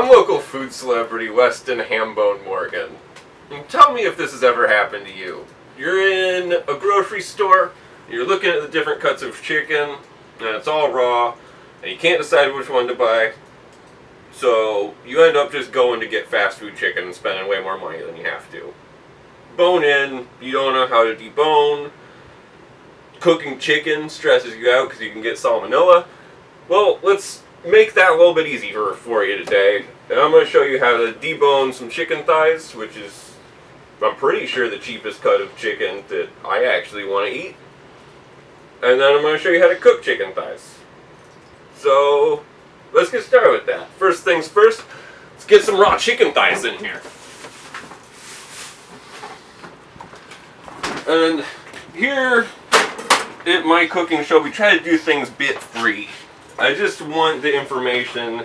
I'm local food celebrity Weston Hambone Morgan. And tell me if this has ever happened to you. You're in a grocery store, you're looking at the different cuts of chicken, and it's all raw, and you can't decide which one to buy. So you end up just going to get fast food chicken and spending way more money than you have to. Bone in, you don't know how to debone. Cooking chicken stresses you out because you can get salmonella. Well, let's make that a little bit easier for you today. And I'm going to show you how to debone some chicken thighs, which is, I'm pretty sure, the cheapest cut of chicken that I actually want to eat. And then I'm going to show you how to cook chicken thighs. So, let's get started with that. First things first, let's get some raw chicken thighs in here. And here at my cooking show, we try to do things bit-free. I just want the information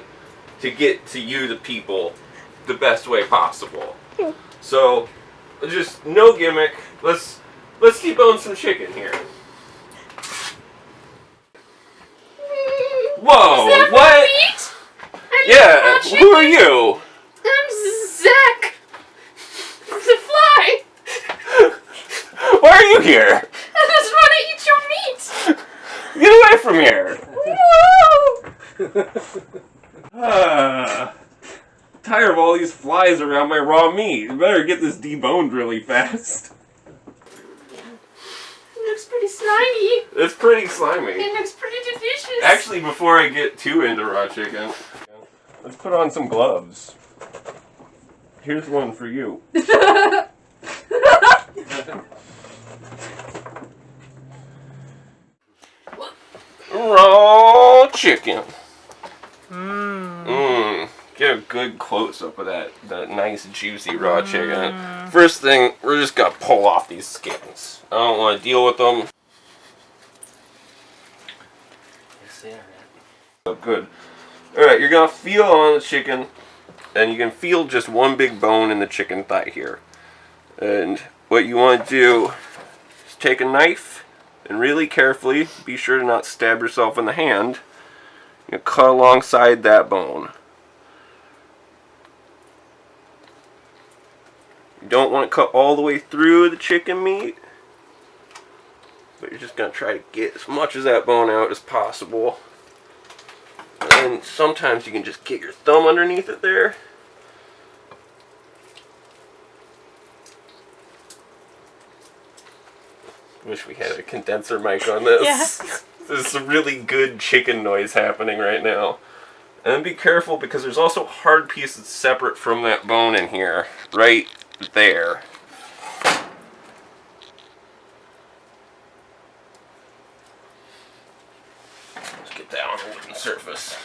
to get to you, the people, the best way possible. So, just no gimmick. Let's debone some chicken here. Whoa! What? Yeah. Who are you? I'm Zach. The fly. Why are you here? I just want to eat your meat. Get away from here. Tired of all these flies around my raw meat. You better get this deboned really fast. It looks pretty slimy. It's pretty slimy. It looks pretty delicious. Actually, before I get too into raw chicken, let's put on some gloves. Here's one for you. Raw chicken. Get a good close-up of that nice juicy raw chicken. First thing, we're just gonna pull off these skins. I don't want to deal with them. Oh, good. Alright, you're gonna feel on the chicken, and you can feel just one big bone in the chicken thigh here. And what you want to do is take a knife and really carefully, be sure to not stab yourself in the hand, you cut alongside that bone. You don't want to cut all the way through the chicken meat, but you're just going to try to get as much of that bone out as possible. And sometimes you can just get your thumb underneath it there. Wish we had a condenser mic on this. Yes. There's some really good chicken noise happening right now. And be careful because there's also hard pieces separate from that bone in here. Right there. Let's get that on the wooden surface.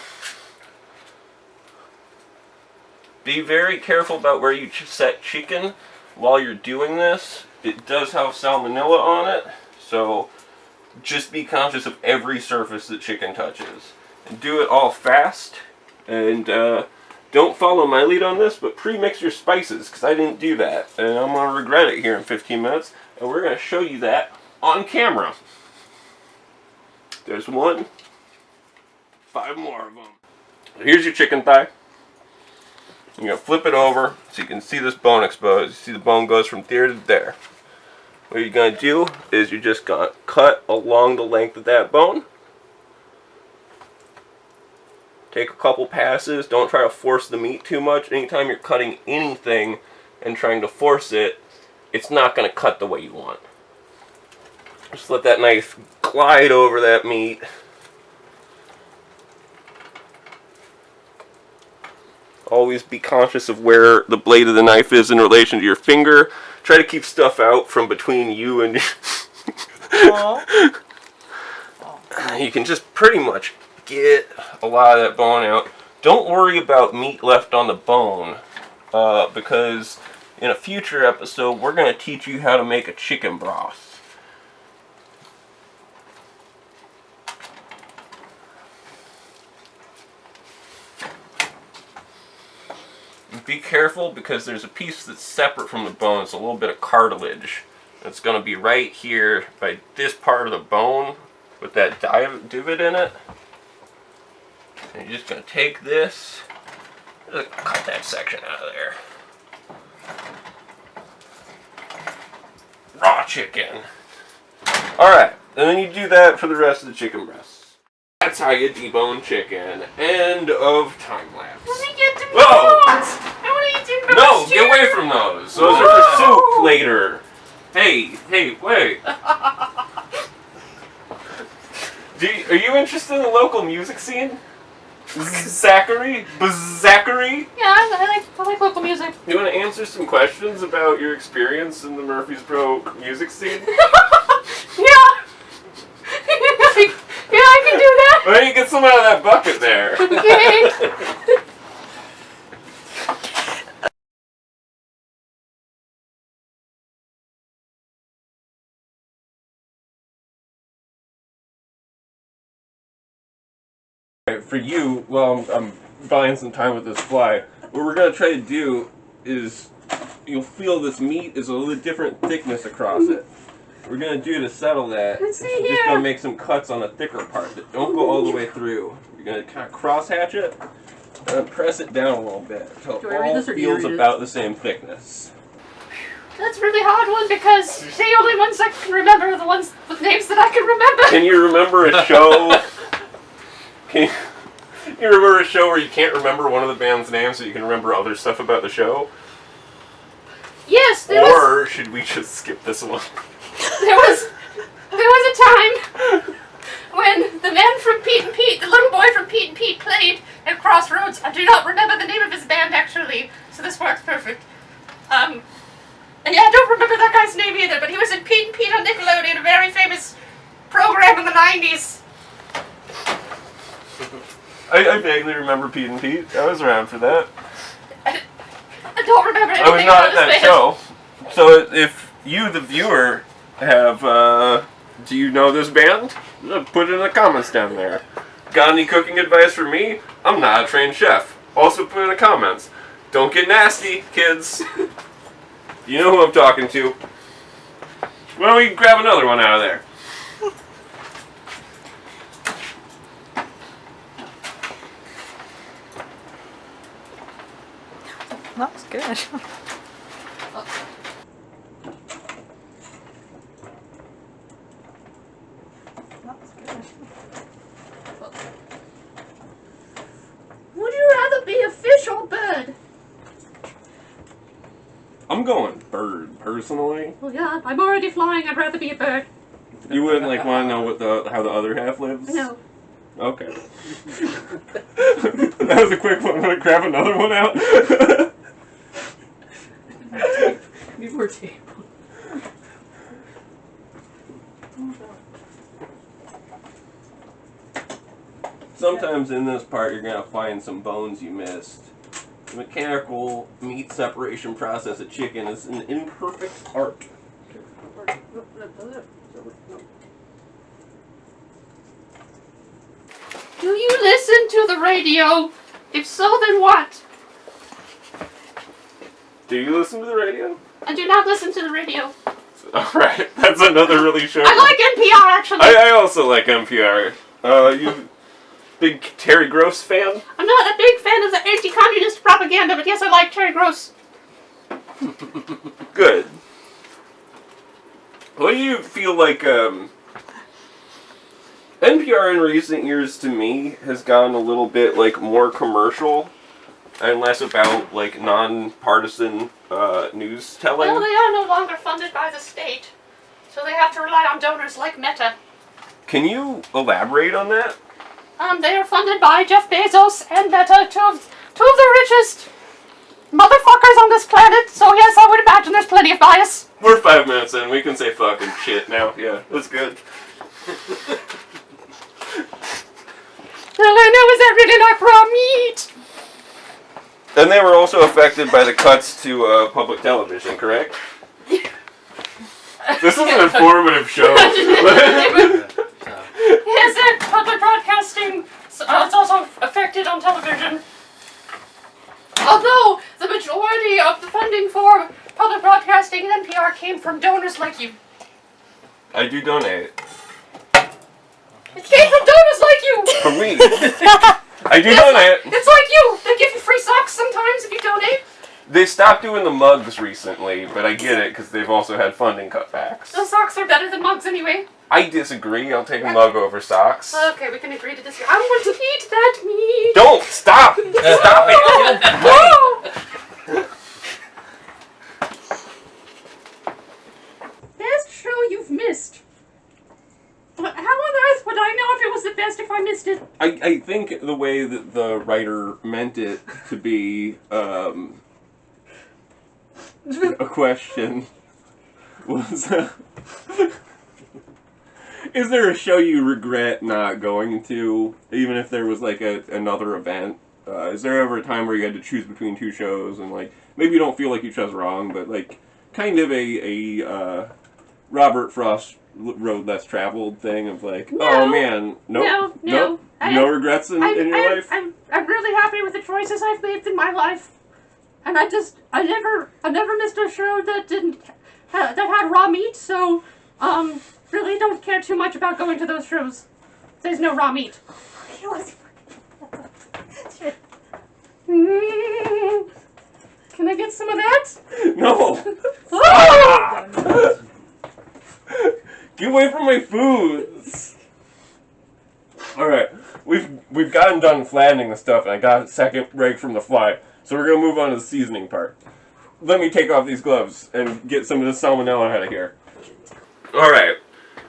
Be very careful about where you set chicken while you're doing this. It does have salmonella on it, so just be conscious of every surface that chicken touches. And do it all fast, and don't follow my lead on this, but pre-mix your spices, because I didn't do that. And I'm going to regret it here in 15 minutes, and we're going to show you that on camera. There's one. 5 more of them. Here's your chicken thigh. You're going to flip it over so you can see this bone exposed. You see the bone goes from there to there. What you're going to do is you're just going to cut along the length of that bone. Take a couple passes. Don't try to force the meat too much. Anytime you're cutting anything and trying to force it, it's not going to cut the way you want. Just let that knife glide over that meat. Always be conscious of where the blade of the knife is in relation to your finger. Try to keep stuff out from between you and you can just pretty much get a lot of that bone out. Don't worry about meat left on the bone, because in a future episode we're going to teach you how to make a chicken broth. Be careful because there's a piece that's separate from the bone. It's a little bit of cartilage. It's going to be right here by this part of the bone with that divot in it. And you're just going to take this, Cut that section out of there. Raw chicken. Alright, and then you do that for the rest of the chicken breasts. That's how you debone chicken. End of time lapse. Let me get to Whoa! bones. I want to eat some bones. No, too. get away from those. Those are for soup later. Hey, wait. Are you interested in the local music scene? Zachary? Zachary? Yeah, I like local music. You want to answer some questions about your experience in the Murfreesboro music scene? Yeah. Yeah, I can do that. Why don't you get some out of that bucket there? Okay. For you, well, I'm buying some time with this fly. What we're going to try to do is, you'll feel this meat is a little different thickness across it. What we're going to do to settle that, Let's see we're just here. going to make some cuts on the thicker part that don't go all the way through. You're going to kind of cross hatch it, and press it down a little bit until Do it I read all this or do you feels read it? about the same thickness. That's a really hard one because the only ones I can remember are the ones with names that I can remember. Can you remember a show? Can you remember a show where you can't remember one of the band's names so you can remember other stuff about the show? Yes, there was Or should we just skip this one? there was a time when the man from Pete and Pete, the little boy from Pete and Pete, played at Crossroads. I do not remember the name of his band actually, so this works perfect. And yeah, I don't remember that guy's name either, but he was in Pete and Pete on Nickelodeon, a very famous program in the 90s. I vaguely remember Pete and Pete. I was around for that. I don't remember anything I was not about at this that band. show. So if you, the viewer, have, do you know this band? Put it in the comments down there. Got any cooking advice for me? I'm not a trained chef. Also put in the comments. Don't get nasty, kids. You know who I'm talking to. Why don't we grab another one out of there? That was good. That was good. Would you rather be a fish or bird? I'm going bird, personally. Well, yeah, I'm already flying. I'd rather be a bird. You wouldn't like want to know what how the other half lives? No. Okay. That was a quick one. I'm gonna grab another one out. Need more tape. Sometimes in this part you're gonna find some bones you missed. The mechanical meat separation process of chicken is an imperfect art. Do you listen to the radio? If so, then what? Do you listen to the radio? I do not listen to the radio. Alright, that's another really short I like NPR, actually. I also like NPR. You big Terry Gross fan? I'm not a big fan of the anti-communist propaganda, but yes, I like Terry Gross. Good. What do you feel like, NPR in recent years, to me, has gotten a little bit, like, more commercial and less about, like, non-partisan, news telling? Well, they are no longer funded by the state, so they have to rely on donors like Meta. Can you elaborate on that? They are funded by Jeff Bezos and Meta, two of the richest motherfuckers on this planet, so yes, I would imagine there's plenty of bias. We're 5 minutes in, we can say fucking shit now. Yeah, that's good. All I know is I really like raw meat. And they were also affected by the cuts to, public television, correct? This is an informative show. Yes, public broadcasting, it's also affected on television. Although, the majority of the funding for public broadcasting and NPR came from donors like you. I do donate. It came from donors like you! For me. I do donate. It's like you. They give you free socks sometimes if you donate. They stopped doing the mugs recently, but I get it because they've also had funding cutbacks. Those socks are better than mugs anyway. I disagree. I'll take a mug over socks. Okay, we can agree to disagree. I want to eat that meat. Don't stop! Stop it! Best show you've missed. But how on earth would I know if it was the best if I missed it? I think the way that the writer meant it to be a question was is there a show you regret not going to, even if there was like another event? Is there ever a time where you had to choose between two shows and like maybe you don't feel like you chose wrong, but like kind of a Robert Frost Road Less Traveled thing of like, No. oh man, nope, No. no regrets in your life? I'm really happy with the choices I've made in my life. And I never missed a show that that had raw meat, so, really don't care too much about going to those shows. There's no raw meat. Can I get some of that? No! Oh! Get away from my foods! Alright, we've gotten done flattening the stuff and I got a second break from the fly, so we're gonna move on to the seasoning part. Let me take off these gloves and get some of the salmonella out of here. Alright,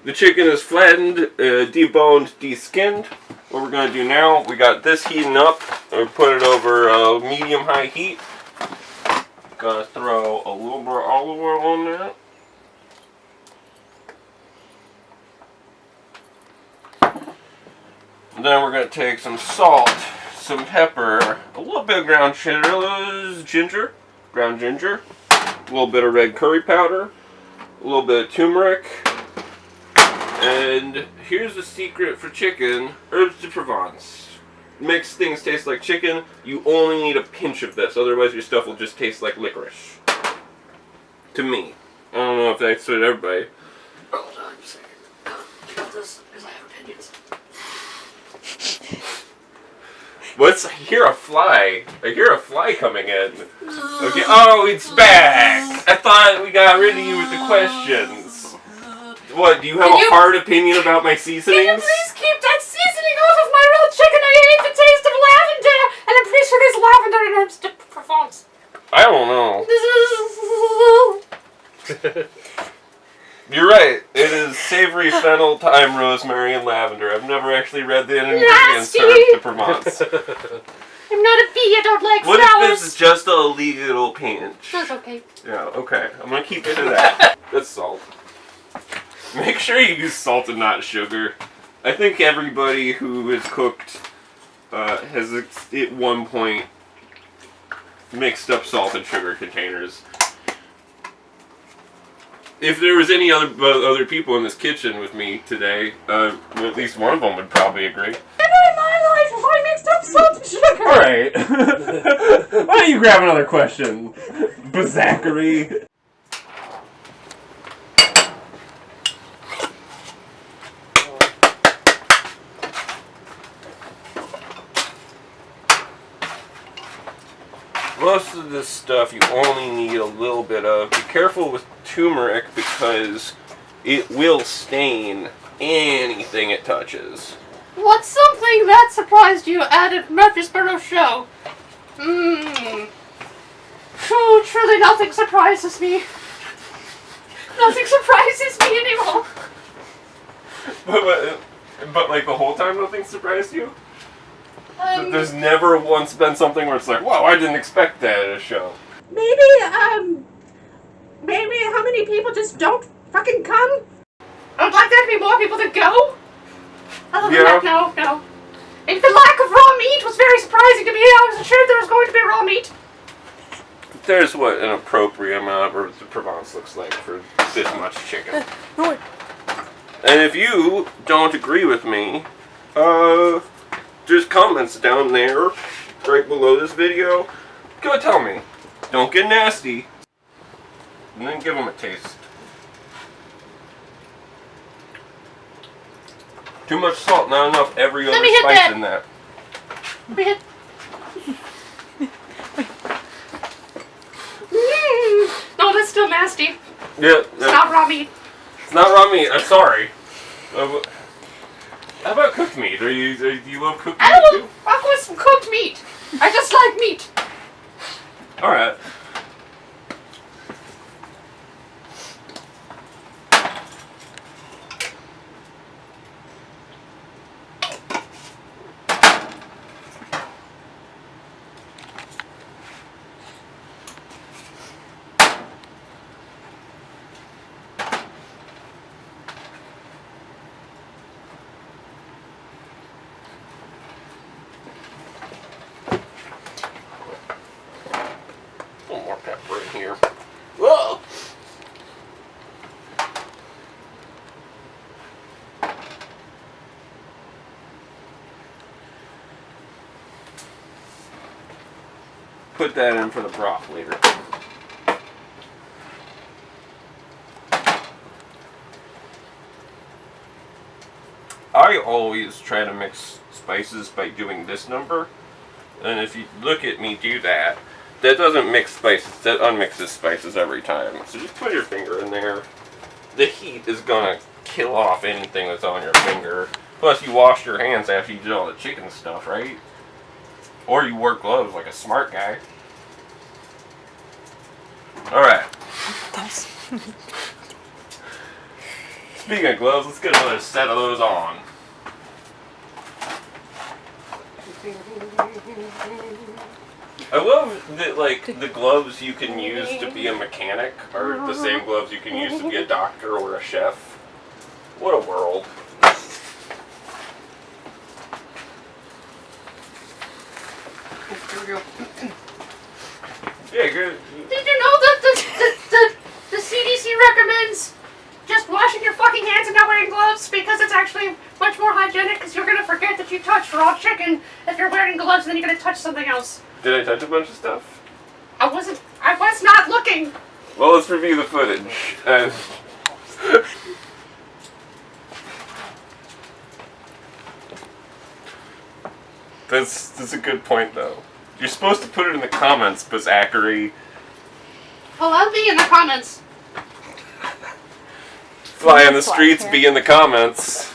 the chicken is flattened, deboned, deskinned. What we're gonna do now, we got this heating up. We'll put it over medium-high heat. Gonna throw a little more olive oil on there. And then we're going to take some salt, some pepper, a little bit of ground ginger, ground ginger, a little bit of red curry powder, a little bit of turmeric, and here's the secret for chicken, herbs de Provence. Makes things taste like chicken. You only need a pinch of this, otherwise your stuff will just taste like licorice. To me. I don't know if that's what everybody... Hold on a second. About this, because I have opinions. I hear a fly. I hear a fly coming in. Okay. Oh, it's back. I thought we got rid of you with the questions. What? Do you have a hard opinion about my seasonings? Can you please keep that seasoning off of my real chicken? I hate the taste of lavender, and I'm pretty sure there's lavender in herbs de Provence. I don't know. You're right. It is savory, fennel, thyme, rosemary, and lavender. I've never actually read the ingredients for herbs de Provence. I'm not a bee. I don't like What flowers. if this is just a little pinch? That's okay. Yeah, okay. I'm gonna keep it to that. That's salt. Make sure you use salt and not sugar. I think everybody who has cooked has at one point mixed up salt and sugar containers. If there was any other people in this kitchen with me today, at least one of them would probably agree. Never in my life have I mixed up salt and sugar. Alright. Why don't you grab another question? Zachary. Most of this stuff you only need a little bit of. Be careful with turmeric because it will stain anything it touches. What's something that surprised you at a Murfreesboro show? Oh, truly nothing surprises me. Nothing surprises me anymore. But like the whole time nothing surprised you? There's never once been something where it's like, wow, I didn't expect that at a show. Maybe how many people just don't fucking come? I would like there to be more people that go. Other than that, no. And the lack of raw meat was very surprising to me. I wasn't sure there was going to be raw meat. There's what an appropriate amount of herbs de Provence looks like for this much chicken. And if you don't agree with me, there's comments down there, right below this video. Go tell me. Don't get nasty. And then give them a taste. Too much salt, not enough every other spice in that. Wait. No, that's still nasty. Yeah. It's not raw meat. It's not raw meat. I'm sorry. How about cooked meat? Do you love cooked meat I too? don't fuck with some cooked meat. I just like meat. All right. A little more pepper in here. Whoa! Put that in for the broth later. I always try to mix spices by doing this number, and if you look at me do that, that doesn't mix spices, that unmixes spices every time. So just put your finger in there. The heat is gonna kill off anything that's on your finger. Plus you washed your hands after you did all the chicken stuff, right? Or you wore gloves like a smart guy. Alright. That's Speaking of gloves, let's get another set of those on. I love that, like, the gloves you can use to be a mechanic are the same gloves you can use to be a doctor or a chef. What a world. Yeah, good. Did you know that the CDC recommends just washing your fucking hands and not wearing gloves because it's actually much more hygienic because you're going to forget that you touched raw chicken if you're wearing gloves and then you're going to touch something else. Did I touch a bunch of stuff? I was not looking. Well, let's review the footage. That's a good point, though. You're supposed to put it in the comments, Zachary. Well, I'll be in the comments. Fly in the streets, be in the comments.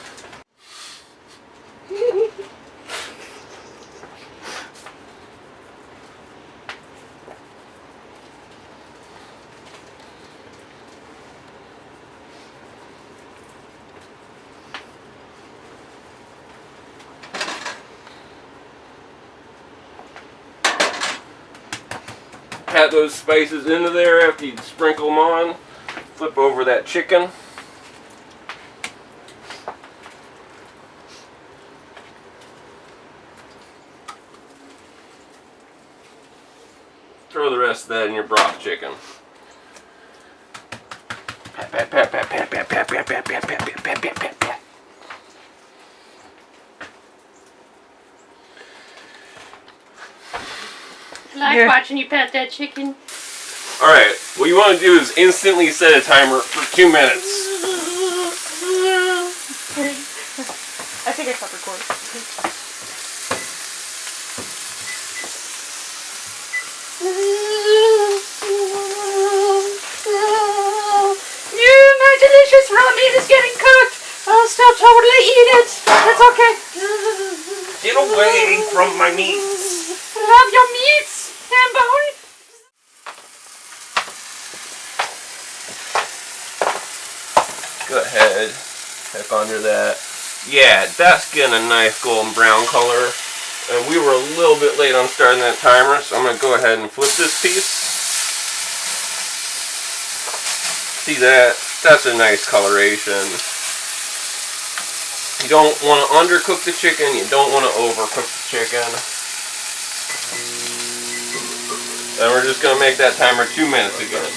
Pat those spices into there after you sprinkle them on. Flip over that chicken. Throw the rest of that in your broth chicken. Pat, pat, pat, pat, pat, pat, pat, pat, pat, pat, pat, pat, pat, pat, pat, pat. I like watching you pat that chicken. Alright, what you want to do is instantly set a timer for 2 minutes. I think I cut record. My delicious raw meat is getting cooked. I'll still totally eat it. That's okay. Get away from my meats. Love your meats, Hambone. Go ahead, heck under that. Yeah, that's getting a nice golden brown color. And we were a little bit late on starting that timer, so I'm going to go ahead and flip this piece. See that? That's a nice coloration. You don't want to undercook the chicken, you don't want to overcook the chicken. And we're just going to make that timer 2 minutes again.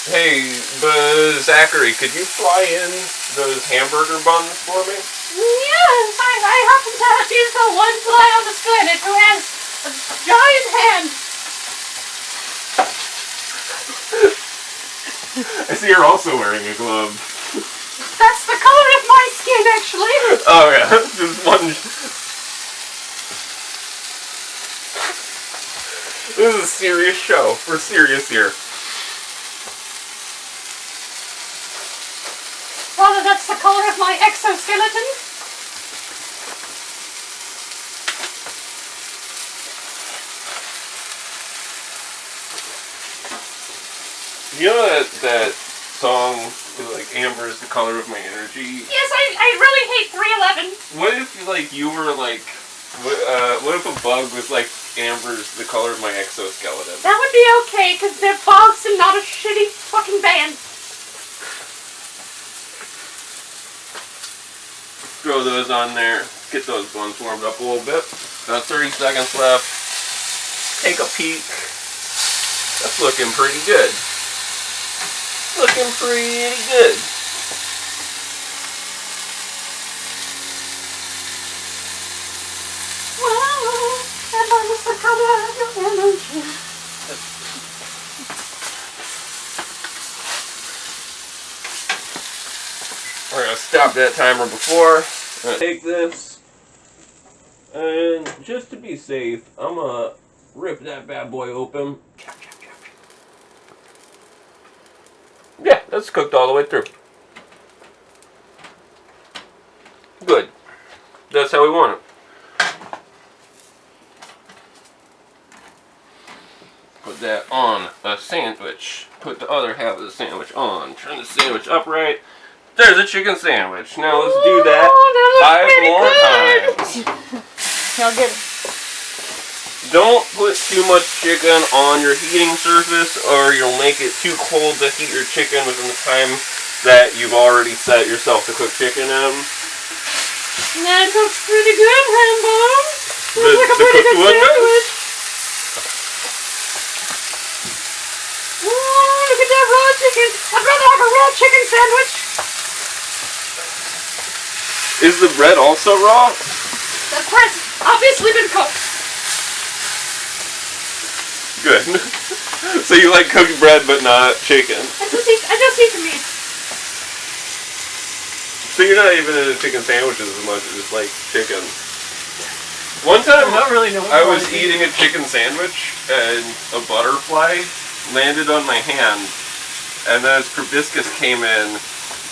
Hey, Zachary, could you fly in those hamburger buns for me? Yes, I happen to have used the know one fly on this planet who has a giant hand. I see you're also wearing a glove. That's the color of my skin, actually. Oh yeah, just one. This is a serious show. We're serious here. Rather, that's the color of my exoskeleton. You know that song, like, Amber is the color of my energy? Yes, I really hate 311. What if, like, you were, like, what if a bug was, like, Amber's the color of my exoskeleton? That would be okay, because they're bugs and not a shitty fucking band. Throw those on there. Get those buns warmed up a little bit. About 30 seconds left. Take a peek. That's looking pretty good. Looking pretty good. Whoa, that is the color of your energy. We're going to stop that timer before. I'm going to take this. And just to be safe, I'm going to rip that bad boy open. Yeah, that's cooked all the way through. Good. That's how we want it. Put that on a sandwich. Put the other half of the sandwich on. Turn the sandwich upright. There's a chicken sandwich. Now let's do that 5 more times. Y'all get it. Don't put too much chicken on your heating surface or you'll make it too cold to heat your chicken within the time that you've already set yourself to cook chicken in. That looks pretty good, Hambone. Looks like a pretty good sandwich. Oh, look at that raw chicken. I'd rather have a raw chicken sandwich. Is the bread also raw? The bread's obviously been cooked. Good. So you like cooked bread but not chicken. I just eat the meat. So you're not even into chicken sandwiches as much as just like chicken. One time I don't really know what I was quality. eating a chicken sandwich and a butterfly landed on my hand and then its proboscis came in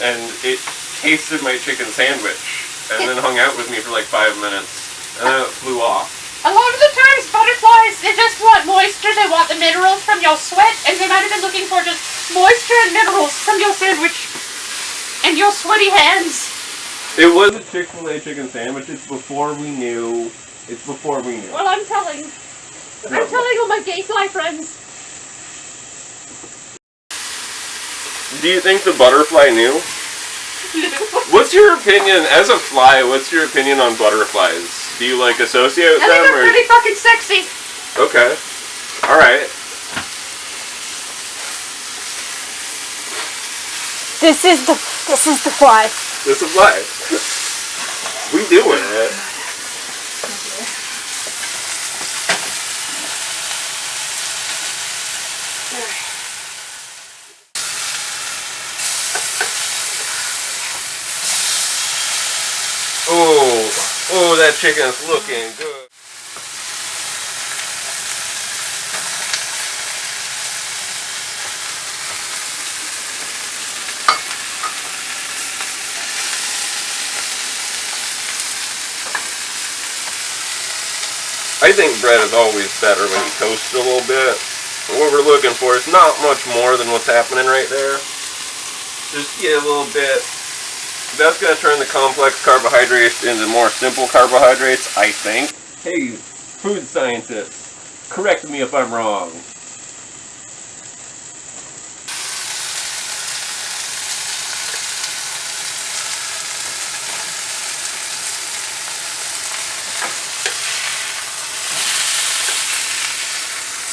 and it tasted my chicken sandwich and then hung out with me for like 5 minutes and then it flew off. A lot of the times, butterflies, they just want moisture, they want the minerals from your sweat, and they might have been looking for just moisture and minerals from your sandwich and your sweaty hands. It was a Chick-fil-A chicken sandwich. It's before we knew. Well, I'm telling all my gay fly friends. Do you think the butterfly knew? What's your opinion, as a fly, what's your opinion on butterflies? Do you, like, associate with I think them? they're pretty fucking sexy. Okay. Alright. This is the fly. This is life. We doing it. Oh, that chicken's looking good. I think bread is always better when you toast it a little bit. And what we're looking for is not much more than what's happening right there. Just get a little bit. That's going to turn the complex carbohydrates into more simple carbohydrates, I think. Hey, food scientist, correct me if I'm wrong.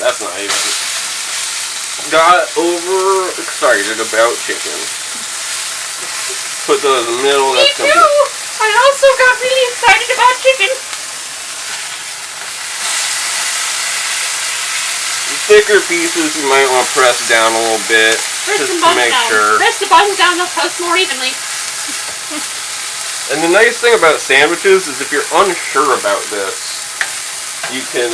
That's not even. Got overexcited about chicken. Put those in the middle. Me too! I also got really excited about chicken. thicker pieces, you might want to press down a little bit Press just the to buttons make down. sure. Press the buttons down, they'll toast more evenly. And the nice thing about sandwiches is if you're unsure about this, you can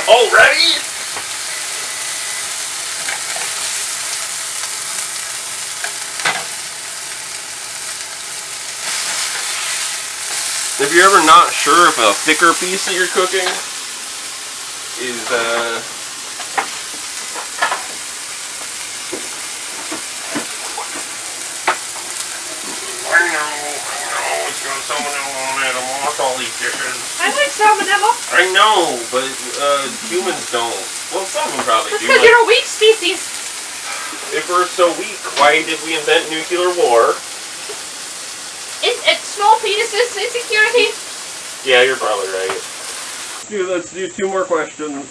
already? If you're ever not sure if a thicker piece that you're cooking is I know, it's got salmonella on it. I'm off all these dishes. I like salmonella. I know, but humans don't. Well, some of them probably That's do. because you're a weak species. If we're so weak, why did we invent nuclear war? It's small penises, insecurity. Yeah, you're probably right. Let's do 2 more questions.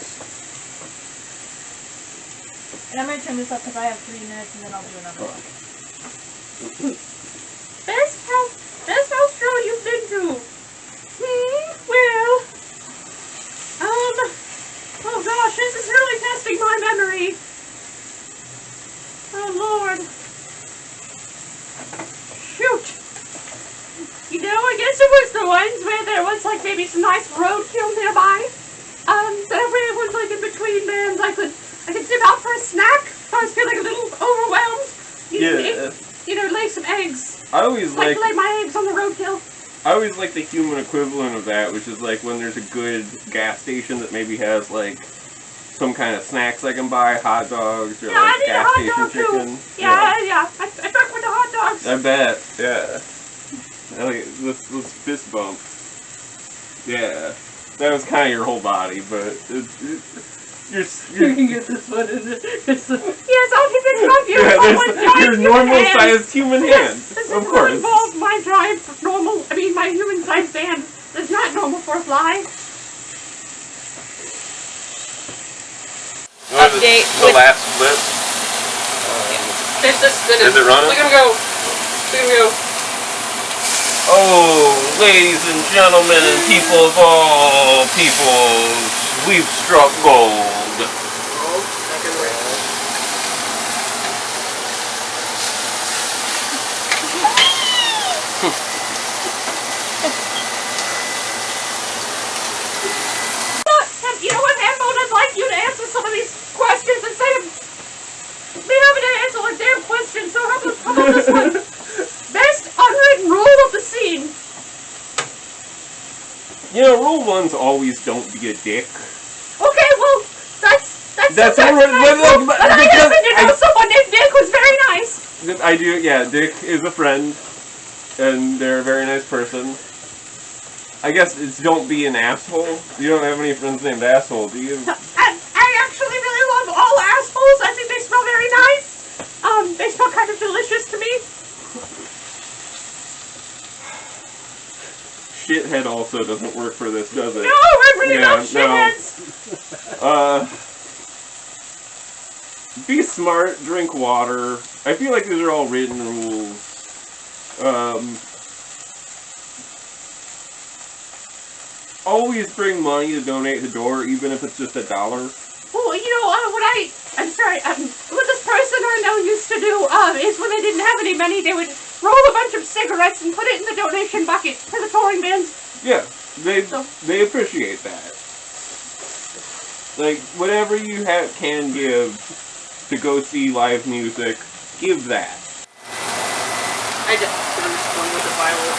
And I'm gonna turn this up because I have 3 minutes and then I'll do another one. Best house show you've been to? Well, oh gosh, this is really testing my memory. Oh Lord. Shoot. You know, I guess it was the ones where there was like maybe some nice roadkill nearby. That way it was like in between bands I could dip out for a snack if I was feeling a little overwhelmed. You know, lay some eggs. I always Like lay my eggs on the roadkill. I always like the human equivalent of that, which is like when there's a good gas station that maybe has like some kind of snacks I can buy, hot dogs or like gas station chicken. Yeah. I fuck with the hot dogs. I bet. Yeah. Let's fist bump. Yeah. That was kind of your whole body, but you can get this one in it. Yes, I'll keep it from you. Your normal-sized human hand. This of course. involves my giant my human-sized hand. That's not normal for a fly. Update the last flip. Is it running? Look at him go. Oh, ladies and gentlemen and people of all peoples, we've struck gold. You know what, Hambone? I'd like you to answer some of these questions instead of me having to answer like damn questions. So how about this one? Best unwritten rule of the scene. You know, rule 1's always don't be a dick. Okay, well, that's nice. But I happen to know someone named Dick who's very nice. I do, yeah. Dick is a friend, and they're a very nice person. I guess it's don't be an asshole. You don't have any friends named Asshole, do you? I actually really love all assholes. I think they smell very nice. They smell kind of delicious to me. Shithead also doesn't work for this, does it? No, I really love shitheads. Be smart, drink water. I feel like these are all written rules. Always bring money to donate at the door, even if it's just $1. Well, you know, what this person I know used to do, is when they didn't have any money, they would roll a bunch of cigarettes and put it in the donation bucket for the touring bands. Yeah, they appreciate that. Like, whatever you can give to go see live music, give that. I just put him one with the violet.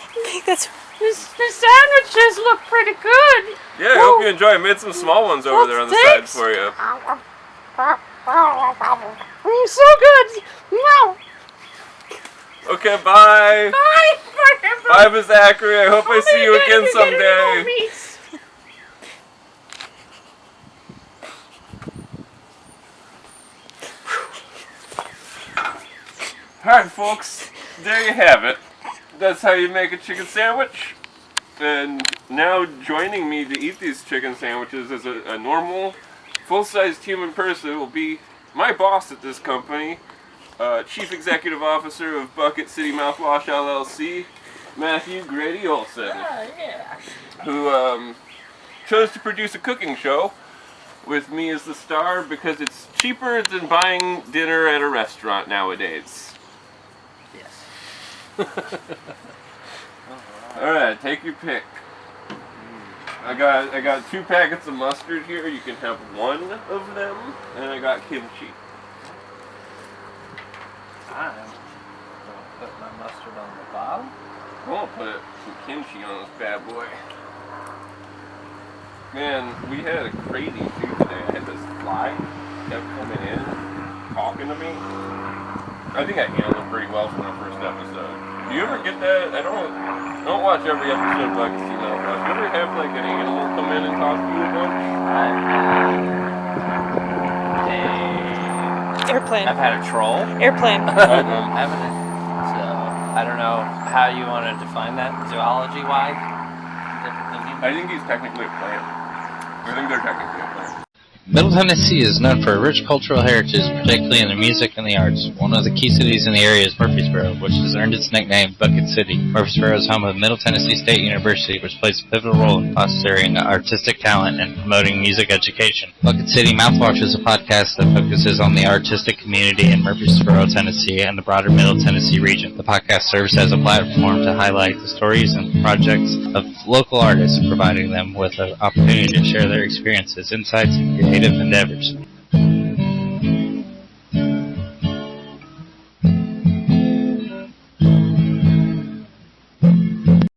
I think that's... The sandwiches look pretty good. Yeah, I hope you enjoy. I made some small ones over there on the side for you. So good. No. Okay, bye. Bye. Bye, Miss Zachary. I hope I see you again someday. Alright, folks. There you have it. That's how you make a chicken sandwich. And now joining me to eat these chicken sandwiches as a normal, full-sized human person will be my boss at this company, Chief Executive Officer of Bucket City Mouthwash LLC, Matthew Grady Olson, who chose to produce a cooking show with me as the star because it's cheaper than buying dinner at a restaurant nowadays. Yes. Alright, take your pick. I got 2 packets of mustard here. You can have one of them, and I got kimchi. I'm gonna put my mustard on the bottom. I'm gonna put some kimchi on this bad boy. Man, we had a crazy shoot today. I had this fly kept coming in, talking to me. I think I handled it pretty well from the first episode. Do you ever get that? I don't watch every episode of Bucket City Mouthwash. Do you ever have like an animal come in and talk to you a bunch? Airplane. I've had a troll. Airplane. Haven't it? So I don't know how you want to define that zoology-wise. I think he's technically a plant. I think they're technically a plant. Middle Tennessee is known for a rich cultural heritage, particularly in the music and the arts. One of the key cities in the area is Murfreesboro, which has earned its nickname Bucket City. Murfreesboro is home of Middle Tennessee State University, which plays a pivotal role in fostering artistic talent and promoting music education. Bucket City Mouthwash is a podcast that focuses on the artistic community in Murfreesboro, Tennessee, and the broader Middle Tennessee region. The podcast serves as a platform to highlight the stories and projects of local artists, providing them with an opportunity to share their experiences, insights, and creative endeavors.